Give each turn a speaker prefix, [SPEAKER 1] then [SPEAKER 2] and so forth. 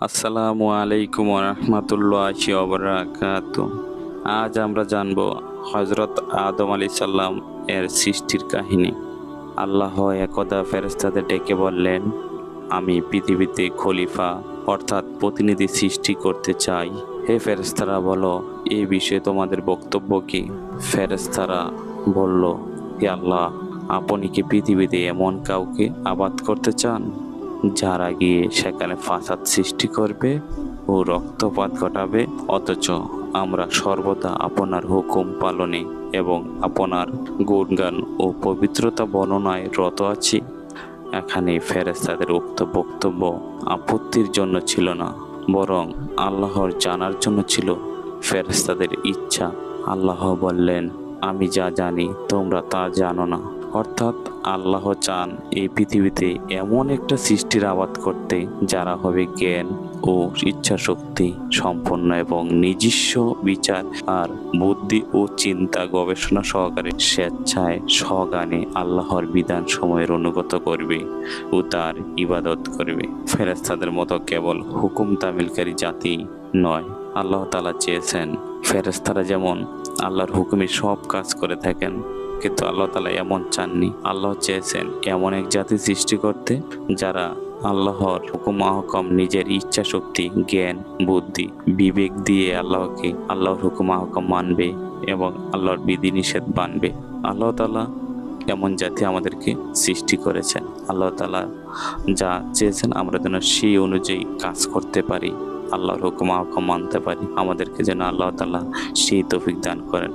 [SPEAKER 1] আসসালামু আলাইকুম রহমতুল্লাহি ওয়া বারাকাতুহু। আজ আমরা জানব হযরত আদম আলাইহিস সালাম এর সৃষ্টির কাহিনী। আল্লাহ একদা ফেরেশতাদের ডেকে বললেন, আমি পৃথিবীতে খলিফা অর্থাৎ প্রতিনিধি সৃষ্টি করতে চাই। হে ফেরেশতারা বলো, এই বিষয়ে তোমাদের বক্তব্য কি? ফেরেশতারা বলল, হে আল্লাহ, আপনি কি পৃথিবীতে এমন কাউকে আবাদ করতে চান যারা গিয়ে সেখানে ফাসাদ সৃষ্টি করবে ও রক্তপাত ঘটাবে? অথচ আমরা সর্বদা আপনার হুকুম পালনে এবং আপনার গুণগান ও পবিত্রতা বর্ণনায় রত আছি। এখানে ফেরেশতাদের উক্ত বক্তব্য আপত্তির জন্য ছিল না, বরং আল্লাহর জানার জন্য ছিল। ফেরেশতাদের ইচ্ছা। আল্লাহ বললেন, আমি যা জানি তোমরা তা জানো না। অর্থাৎ আল্লাহ চান এই পৃথিবীতে এমন একটা সৃষ্টির আবাদ করতে যারা হবে জ্ঞান ও ইচ্ছা শক্তি সম্পন্ন এবং নিজস্ব বিচার আর বুদ্ধি ও চিন্তা গবেষণা সহকারে স্বেচ্ছায় সগানে আল্লাহর বিধান সময়ের অনুগত করবে ও তার ইবাদত করবে। ফেরেশতাদের মতো কেবল হুকুম তামিলকারী জাতি নয়। আল্লাহ তাআলা চেয়েছেন ফেরেশতারা যেমন আল্লাহর হুকুমে সব কাজ করে থাকেন, কিন্তু আল্লাহ তাআলা এমন চাননি। আল্লাহ চেয়েছেন এমন এক জাতি সৃষ্টি করতে যারা আল্লাহর হুকুম আহকাম নিজের ইচ্ছা শক্তি জ্ঞান বুদ্ধি বিবেক দিয়ে আল্লাহর হুকুম আহকাম মানবে এবং আল্লাহর বিধিনিষেধ মানবে। আল্লাহ তাআলা এমন জাতি আমাদেরকে সৃষ্টি করেছেন। আল্লাহ তাআলা যা চেয়েছেন আমরা যেন সেই অনুযায়ী কাজ করতে পারি, আল্লাহর হুকুম আহকাম মানতে পারি। আমাদেরকে যেন আল্লাহ তাআলা সেই তৌফিক দান করেন।